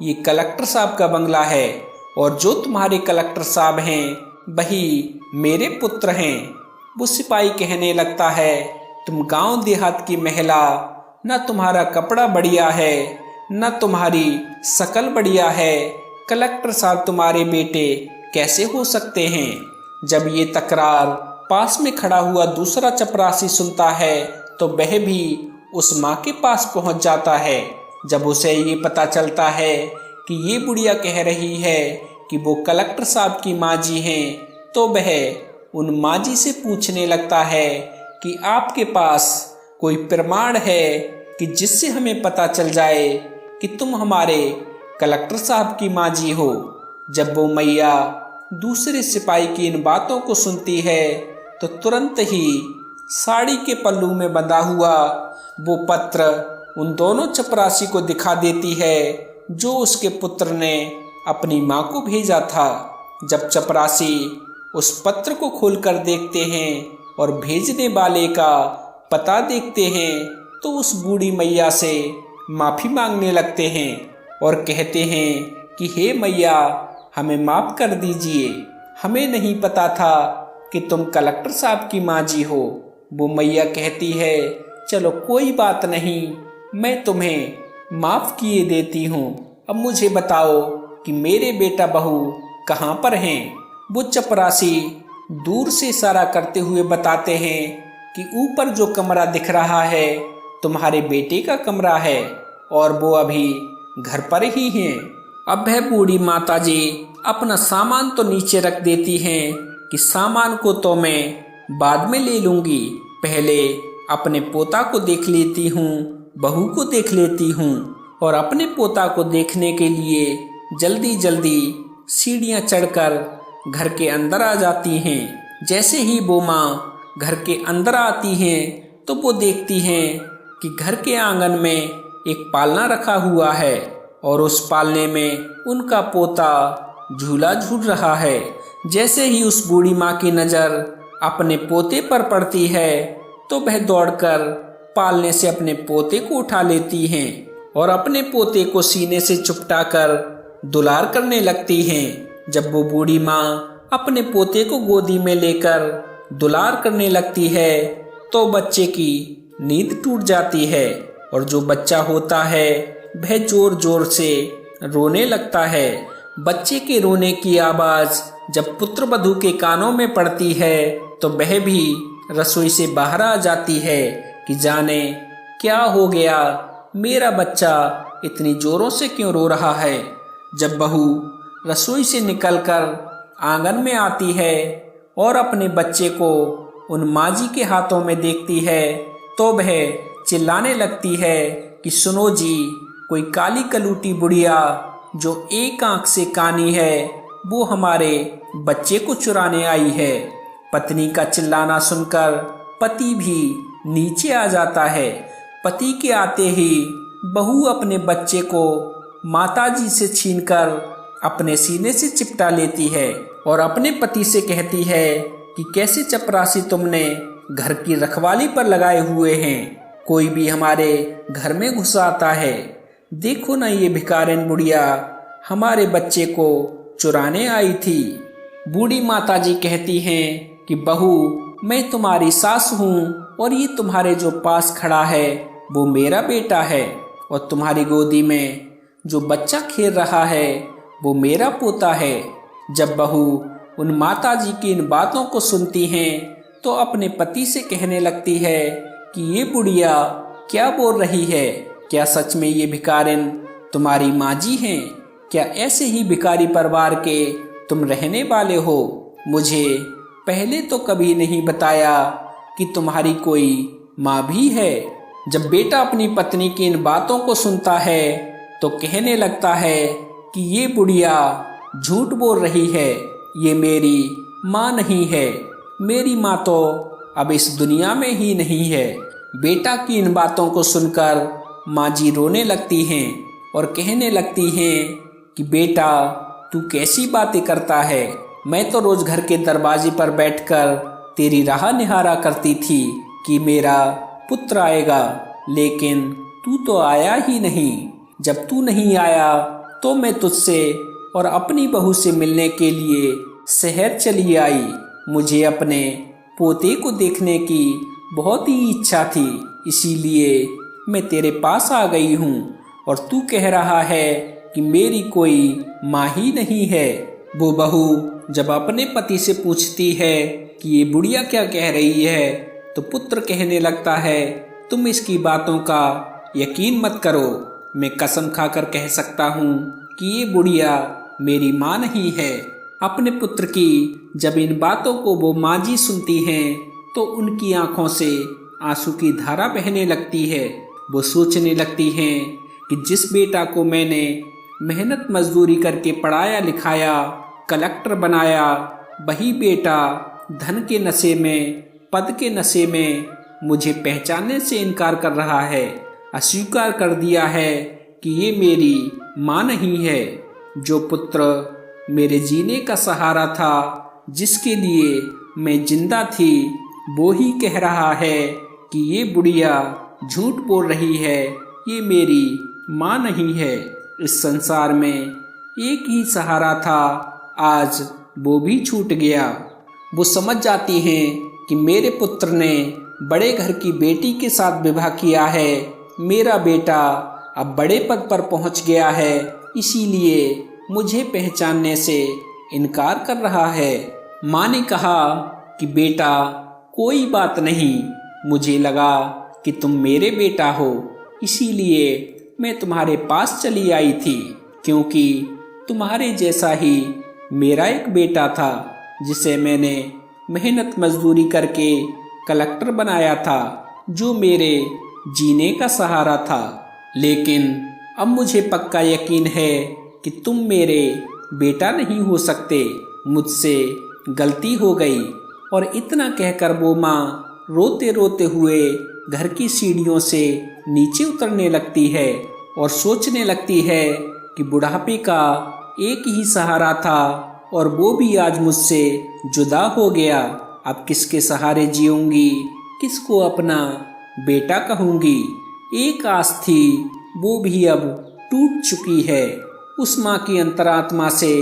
ये कलेक्टर साहब का बंगला है और जो तुम्हारे कलेक्टर साहब हैं वही मेरे पुत्र हैं। वो सिपाही कहने लगता है, तुम गांव देहात की महिला, न तुम्हारा कपड़ा बढ़िया है न तुम्हारी शक्ल बढ़िया है, कलेक्टर साहब तुम्हारे बेटे कैसे हो सकते हैं? जब ये तकरार पास में खड़ा हुआ दूसरा चपरासी सुनता है तो वह भी उस माँ के पास पहुंच जाता है। जब उसे ये पता चलता है कि ये बुढ़िया कह रही है कि वो कलेक्टर साहब की माँ जी हैं तो वह उन माँ जी से पूछने लगता है कि आपके पास कोई प्रमाण है कि जिससे हमें पता चल जाए कि तुम हमारे कलेक्टर साहब की माँ जी हो। जब वो मैया दूसरे सिपाही की इन बातों को सुनती है तो तुरंत ही साड़ी के पल्लू में बंधा हुआ वो पत्र उन दोनों चपरासी को दिखा देती है जो उसके पुत्र ने अपनी माँ को भेजा था। जब चपरासी उस पत्र को खोलकर देखते हैं और भेजने वाले का पता देखते हैं तो उस बूढ़ी मैया से माफ़ी मांगने लगते हैं और कहते हैं कि हे मैया, हमें माफ़ कर दीजिए, हमें नहीं पता था कि तुम कलेक्टर साहब की माँ जी हो। वो मैया कहती है चलो कोई बात नहीं, मैं तुम्हें माफ़ किए देती हूँ। अब मुझे बताओ कि मेरे बेटा बहू कहाँ पर हैं। वो चपरासी दूर से इशारा करते हुए बताते हैं कि ऊपर जो कमरा दिख रहा है तुम्हारे बेटे का कमरा है और वो अभी घर पर ही हैं। अब वह बूढ़ी माताजी अपना सामान तो नीचे रख देती हैं कि सामान को तो मैं बाद में ले लूँगी, पहले अपने पोता को देख लेती हूँ, बहू को देख लेती हूँ। और अपने पोता को देखने के लिए जल्दी जल्दी सीढ़ियाँ चढ़कर घर के अंदर आ जाती हैं। जैसे ही वो माँ घर के अंदर आती हैं तो वो देखती हैं कि घर के आंगन में एक पालना रखा हुआ है और उस पालने में उनका पोता झूला झूल रहा है। जैसे ही उस बूढ़ी माँ की नज़र अपने पोते पर पड़ती है तो वह दौड़कर पालने से अपने पोते को उठा लेती हैं और अपने पोते को सीने से चिपटाकर दुलार करने लगती हैं। जब वो बूढ़ी माँ अपने पोते को गोदी में लेकर दुलार करने लगती है तो बच्चे की नींद टूट जाती है और जो बच्चा होता है वह जोर जोर से रोने लगता है। बच्चे के रोने की आवाज़ जब पुत्र वधू के कानों में पड़ती है तो वह भी रसोई से बाहर आ जाती है कि जाने क्या हो गया, मेरा बच्चा इतनी जोरों से क्यों रो रहा है। जब बहू रसोई से निकलकर आंगन में आती है और अपने बच्चे को उन माँ जी के हाथों में देखती है तो वह चिल्लाने लगती है कि सुनो जी, कोई काली कलूटी बुढ़िया जो एक आंख से कानी है वो हमारे बच्चे को चुराने आई है। पत्नी का चिल्लाना सुनकर पति भी नीचे आ जाता है। पति के आते ही बहू अपने बच्चे को माताजी से छीनकर अपने सीने से चिपटा लेती है और अपने पति से कहती है कि कैसे चपरासी तुमने घर की रखवाली पर लगाए हुए हैं, कोई भी हमारे घर में घुस आता है। देखो ना, ये भिखारिन बुढ़िया हमारे बच्चे को चुराने आई थी। बूढ़ी माताजी कहती हैं कि बहू, मैं तुम्हारी सास हूँ और ये तुम्हारे जो पास खड़ा है वो मेरा बेटा है और तुम्हारी गोदी में जो बच्चा खेल रहा है वो मेरा पोता है। जब बहू उन माताजी की इन बातों को सुनती हैं तो अपने पति से कहने लगती है कि ये बुढ़िया क्या बोल रही है, क्या सच में ये भिखारिन तुम्हारी माँ जी हैं? क्या ऐसे ही भिखारी परिवार के तुम रहने वाले हो? मुझे पहले तो कभी नहीं बताया कि तुम्हारी कोई माँ भी है। जब बेटा अपनी पत्नी की इन बातों को सुनता है तो कहने लगता है कि ये बुढ़िया झूठ बोल रही है, ये मेरी माँ नहीं है, मेरी माँ तो अब इस दुनिया में ही नहीं है। बेटा की इन बातों को सुनकर माँ जी रोने लगती हैं और कहने लगती हैं कि बेटा, तू कैसी बातें करता है, मैं तो रोज घर के दरवाजे पर बैठकर तेरी राह निहारा करती थी कि मेरा पुत्र आएगा, लेकिन तू तो आया ही नहीं। जब तू नहीं आया तो मैं तुझसे और अपनी बहू से मिलने के लिए शहर चली आई। मुझे अपने पोते को देखने की बहुत ही इच्छा थी, इसीलिए मैं तेरे पास आ गई हूँ और तू कह रहा है कि मेरी कोई माँ ही नहीं है। वो बहू जब अपने पति से पूछती है कि ये बुढ़िया क्या कह रही है तो पुत्र कहने लगता है, तुम इसकी बातों का यकीन मत करो, मैं कसम खाकर कह सकता हूँ कि ये बुढ़िया मेरी माँ नहीं है। अपने पुत्र की जब इन बातों को वो माँ जी सुनती हैं तो उनकी आंखों से आंसू की धारा बहने लगती है वो सोचने लगती हैं कि जिस बेटा को मैंने मेहनत मजदूरी करके पढ़ाया लिखाया, कलेक्टर बनाया, वही बेटा धन के नशे में, पद के नशे में मुझे पहचानने से इनकार कर रहा है, अस्वीकार कर दिया है कि ये मेरी माँ नहीं है। जो पुत्र मेरे जीने का सहारा था, जिसके लिए मैं जिंदा थी, वो ही कह रहा है कि ये बुढ़िया झूठ बोल रही है, ये मेरी माँ नहीं है। इस संसार में एक ही सहारा था, आज वो भी छूट गया। वो समझ जाती हैं कि मेरे पुत्र ने बड़े घर की बेटी के साथ विवाह किया है, मेरा बेटा अब बड़े पद पर पहुंच गया है, इसीलिए मुझे पहचानने से इनकार कर रहा है। माँ ने कहा कि बेटा कोई बात नहीं, मुझे लगा कि तुम मेरे बेटा हो, इसीलिए मैं तुम्हारे पास चली आई थी, क्योंकि तुम्हारे जैसा ही मेरा एक बेटा था, जिसे मैंने मेहनत मजदूरी करके कलेक्टर बनाया था, जो मेरे जीने का सहारा था। लेकिन अब मुझे पक्का यकीन है कि तुम मेरे बेटा नहीं हो सकते, मुझसे गलती हो गई। और इतना कहकर वो माँ रोते रोते हुए घर की सीढ़ियों से नीचे उतरने लगती है और सोचने लगती है कि बुढ़ापे का एक ही सहारा था और वो भी आज मुझसे जुदा हो गया। अब किसके सहारे जीऊंगी, किसको अपना बेटा कहूंगी। एक आस थी, वो भी अब टूट चुकी है। उस माँ की अंतरात्मा से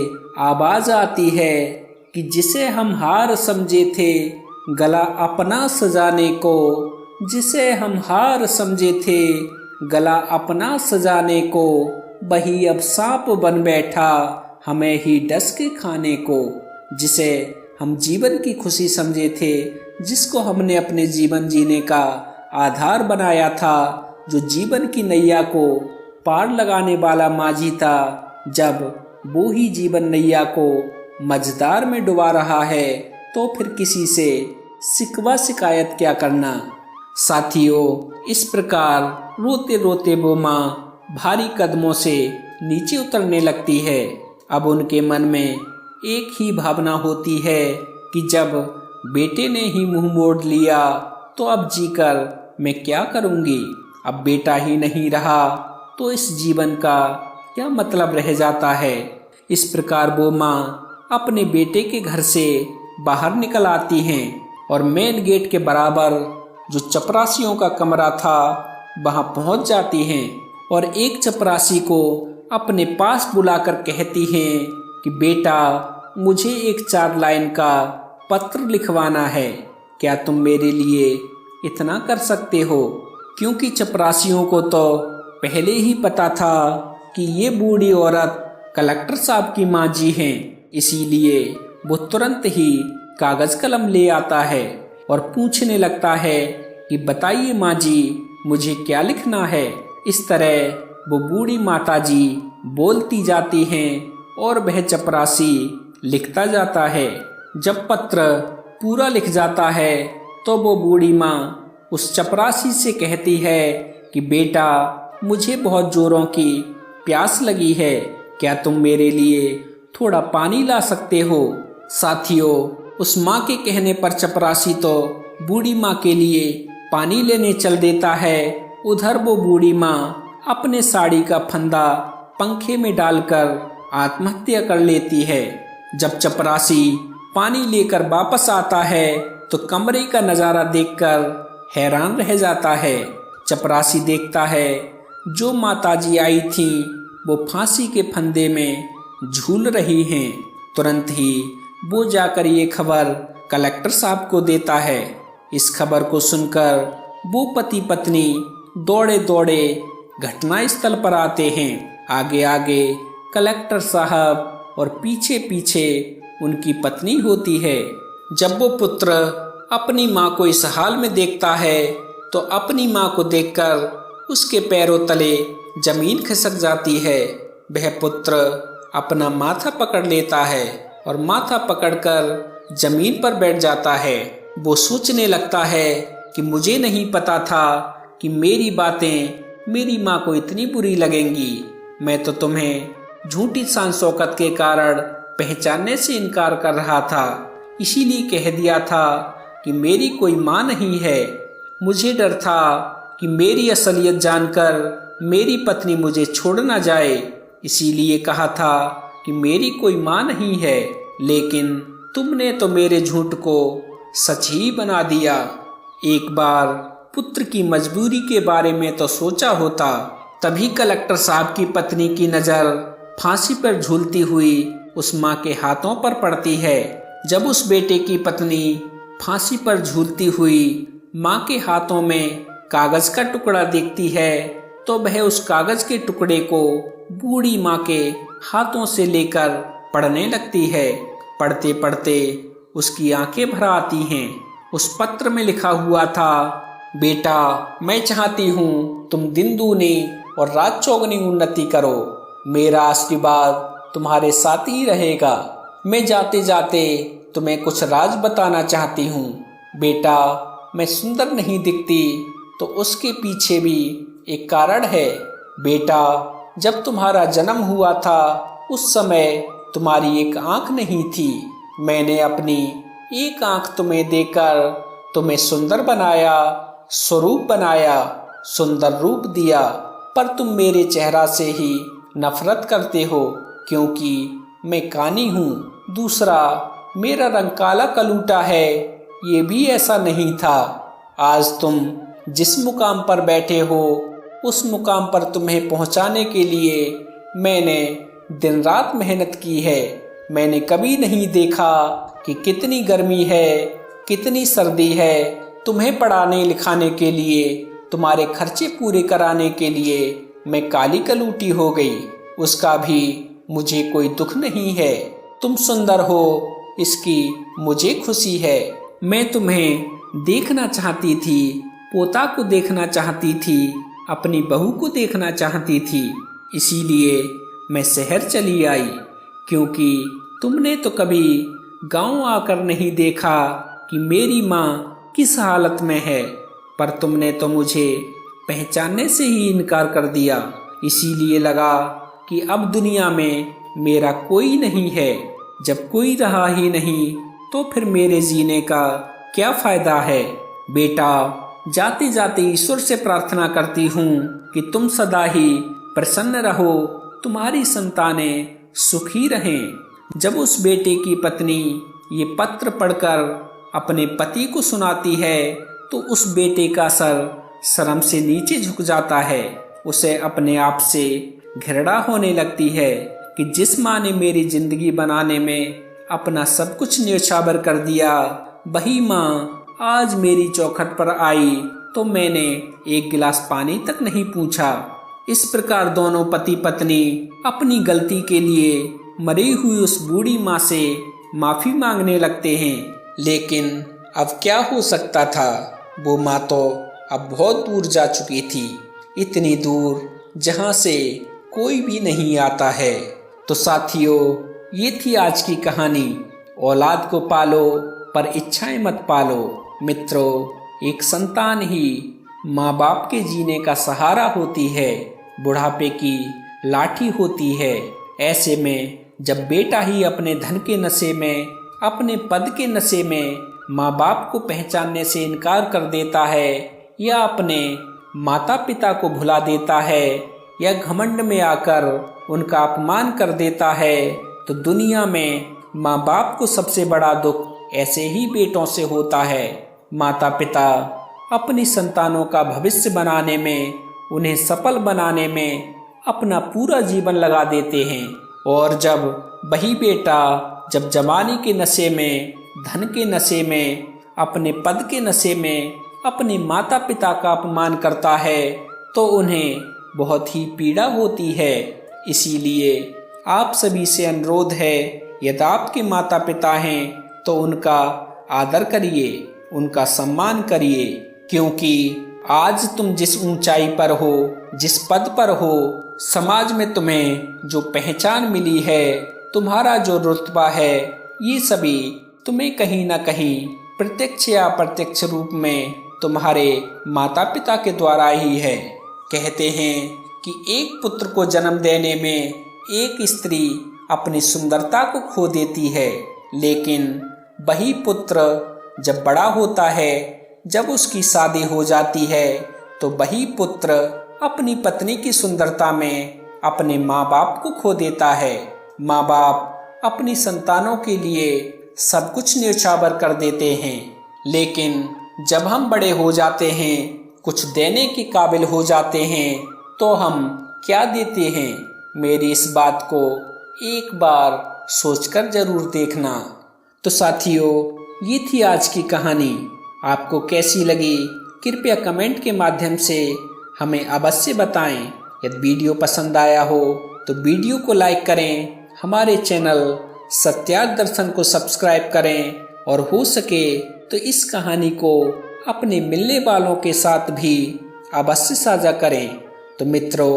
आवाज आती है कि जिसे हम हार समझे थे गला अपना सजाने को, जिसे हम हार समझे थे गला अपना सजाने को, वही अब सांप बन बैठा हमें ही डस के खाने को। जिसे हम जीवन की खुशी समझे थे, जिसको हमने अपने जीवन जीने का आधार बनाया था, जो जीवन की नैया को पार लगाने वाला माझी था, जब वो ही जीवन नैया को मझधार में डुबा रहा है, तो फिर किसी से शिकवा शिकायत क्या करना। साथियों, इस प्रकार रोते रोते वो माँ भारी कदमों से नीचे उतरने लगती है। अब उनके मन में एक ही भावना होती है कि जब बेटे ने ही मुंह मोड़ लिया, तो अब जीकर मैं क्या करूँगी। अब बेटा ही नहीं रहा तो इस जीवन का क्या मतलब रह जाता है। इस प्रकार वो माँ अपने बेटे के घर से बाहर निकल आती हैं और मेन गेट के बराबर जो चपरासियों का कमरा था वहां पहुंच जाती हैं और एक चपरासी को अपने पास बुलाकर कहती हैं कि बेटा, मुझे एक 4 लाइन का पत्र लिखवाना है, क्या तुम मेरे लिए इतना कर सकते हो। क्योंकि चपरासियों को तो पहले ही पता था कि ये बूढ़ी औरत कलेक्टर साहब की माँ जी हैं, इसीलिए वो तुरंत ही कागज कलम ले आता है और पूछने लगता है कि बताइए माँ जी, मुझे क्या लिखना है। इस तरह वो बूढ़ी माता जी बोलती जाती हैं और वह चपरासी लिखता जाता है। जब पत्र पूरा लिख जाता है तो वो बूढ़ी माँ उस चपरासी से कहती है कि बेटा, मुझे बहुत जोरों की प्यास लगी है, क्या तुम मेरे लिए थोड़ा पानी ला सकते हो। साथियों, उस माँ के कहने पर चपरासी तो बूढ़ी माँ के लिए पानी लेने चल देता है। उधर वो बूढ़ी माँ अपने साड़ी का फंदा पंखे में डालकर आत्महत्या कर लेती है। जब चपरासी पानी लेकर वापस आता है तो कमरे का नज़ारा देखकर हैरान रह जाता है। चपरासी देखता है जो माताजी आई थी वो फांसी के फंदे में झूल रही हैं। तुरंत ही वो जाकर ये खबर कलेक्टर साहब को देता है। इस खबर को सुनकर वो पति पत्नी दौड़े दौड़े घटनास्थल पर आते हैं। आगे आगे कलेक्टर साहब और पीछे पीछे उनकी पत्नी होती है। जब वो पुत्र अपनी माँ को इस हाल में देखता है तो अपनी माँ को देखकर उसके पैरों तले जमीन खिसक जाती है। वह पुत्र अपना माथा पकड़ लेता है और माथा पकड़कर जमीन पर बैठ जाता है। वो सोचने लगता है कि मुझे नहीं पता था कि मेरी बातें मेरी माँ को इतनी बुरी लगेंगी। मैं तो तुम्हें झूठी शान शौकत के कारण पहचानने से इनकार कर रहा था, इसीलिए कह दिया था कि मेरी कोई माँ नहीं है। मुझे डर था कि मेरी असलियत जानकर मेरी पत्नी मुझे छोड़ न जाए, इसीलिए कहा था कि मेरी कोई माँ नहीं है। लेकिन तुमने तो मेरे झूठ को सच ही बना दिया। एक बार पुत्र की मजबूरी के बारे में तो सोचा होता। तभी कलेक्टर साहब की पत्नी की नज़र फांसी पर झूलती हुई उस माँ के हाथों पर पड़ती है। जब उस बेटे की पत्नी फांसी पर झूलती हुई माँ के हाथों में कागज का टुकड़ा देखती है तो वह उस कागज के टुकड़े को बूढ़ी माँ के हाथों से लेकर पढ़ने लगती है। पढ़ते पढ़ते उसकी आंखें भर आती हैं। उस पत्र में लिखा हुआ था, बेटा मैं चाहती हूँ तुम दिन दूनी और रात चौगुनी उन्नति करो। मेरा आशीर्वाद तुम्हारे साथ ही रहेगा। मैं जाते जाते तुम्हें कुछ राज बताना चाहती हूँ। बेटा मैं सुंदर नहीं दिखती तो उसके पीछे भी एक कारण है। बेटा जब तुम्हारा जन्म हुआ था उस समय तुम्हारी एक आंख नहीं थी। मैंने अपनी एक आंख तुम्हें देकर तुम्हें सुंदर बनाया, स्वरूप बनाया, सुंदर रूप दिया, पर तुम मेरे चेहरा से ही नफरत करते हो क्योंकि मैं कानी हूँ। दूसरा मेरा रंग काला कलूटा है, ये भी ऐसा नहीं था। आज तुम जिस मुकाम पर बैठे हो उस मुकाम पर तुम्हें पहुँचाने के लिए मैंने दिन रात मेहनत की है। मैंने कभी नहीं देखा कि कितनी गर्मी है, कितनी सर्दी है। तुम्हें पढ़ाने लिखाने के लिए, तुम्हारे खर्चे पूरे कराने के लिए मैं काली कलूटी हो गई। उसका भी मुझे कोई दुख नहीं है। तुम सुंदर हो इसकी मुझे खुशी है। मैं तुम्हें देखना चाहती थी, पोता को देखना चाहती थी, अपनी बहू को देखना चाहती थी, इसीलिए मैं शहर चली आई। क्योंकि तुमने तो कभी गांव आकर नहीं देखा कि मेरी माँ किस हालत में है, पर तुमने तो मुझे पहचानने से ही इनकार कर दिया। इसीलिए लगा कि अब दुनिया में मेरा कोई नहीं है। जब कोई रहा ही नहीं तो फिर मेरे जीने का क्या फायदा है। बेटा जाते जाते ईश्वर से प्रार्थना करती हूँ कि तुम सदा ही प्रसन्न रहो, तुम्हारी संतानें सुखी रहें। जब उस बेटे की पत्नी ये पत्र पढ़कर अपने पति को सुनाती है तो उस बेटे का सर शर्म से नीचे झुक जाता है। उसे अपने आप से घृणा होने लगती है कि जिस माँ ने मेरी जिंदगी बनाने में अपना सब कुछ न्यौछावर कर दिया, वही माँ आज मेरी चौखट पर आई तो मैंने एक गिलास पानी तक नहीं पूछा। इस प्रकार दोनों पति पत्नी अपनी गलती के लिए मरी हुई उस बूढ़ी माँ से माफी मांगने लगते हैं। लेकिन अब क्या हो सकता था, वो माँ तो अब बहुत दूर जा चुकी थी, इतनी दूर जहाँ से कोई भी नहीं आता है। तो साथियों ये थी आज की कहानी। औलाद को पालो पर इच्छाएं मत पालो। मित्रों एक संतान ही माँ बाप के जीने का सहारा होती है, बुढ़ापे की लाठी होती है। ऐसे में जब बेटा ही अपने धन के नशे में, अपने पद के नशे में माँ बाप को पहचानने से इनकार कर देता है या अपने माता पिता को भुला देता है या घमंड में आकर उनका अपमान कर देता है, तो दुनिया में माँ बाप को सबसे बड़ा दुख ऐसे ही बेटों से होता है। माता पिता अपनी संतानों का भविष्य बनाने में, उन्हें सफल बनाने में अपना पूरा जीवन लगा देते हैं, और जब वही बेटा जब जवानी के नशे में, धन के नशे में, अपने पद के नशे में अपने माता पिता का अपमान करता है तो उन्हें बहुत ही पीड़ा होती है। इसीलिए आप सभी से अनुरोध है, यदि आपके माता पिता हैं तो उनका आदर करिए, उनका सम्मान करिए, क्योंकि आज तुम जिस ऊंचाई पर हो, जिस पद पर हो, समाज में तुम्हें जो पहचान मिली है, तुम्हारा जो रुतबा है, ये सभी तुम्हें कहीं ना कहीं प्रत्यक्ष या अप्रत्यक्ष रूप में तुम्हारे माता पिता के द्वारा ही है। कहते हैं कि एक पुत्र को जन्म देने में एक स्त्री अपनी सुंदरता को खो देती है, लेकिन वही पुत्र जब बड़ा होता है, जब उसकी शादी हो जाती है, तो वही पुत्र अपनी पत्नी की सुंदरता में अपने माँ बाप को खो देता है। माँ बाप अपनी संतानों के लिए सब कुछ न्यौछावर कर देते हैं, लेकिन जब हम बड़े हो जाते हैं, कुछ देने के काबिल हो जाते हैं, तो हम क्या देते हैं? मेरी इस बात को एक बार सोचकर जरूर देखना। तो साथियों, ये थी आज की कहानी। आपको कैसी लगी कृपया कमेंट के माध्यम से हमें अवश्य बताएं। यदि वीडियो पसंद आया हो तो वीडियो को लाइक करें, हमारे चैनल सत्यार्थ दर्शन को सब्सक्राइब करें और हो सके तो इस कहानी को अपने मिलने वालों के साथ भी अवश्य साझा करें। तो मित्रों,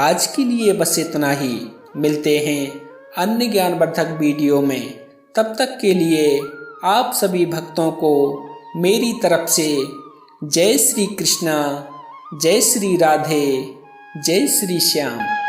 आज के लिए बस इतना ही। मिलते हैं अन्य ज्ञानवर्धक वीडियो में। तब तक के लिए आप सभी भक्तों को मेरी तरफ से जय श्री कृष्णा, जय श्री राधे, जय श्री श्याम।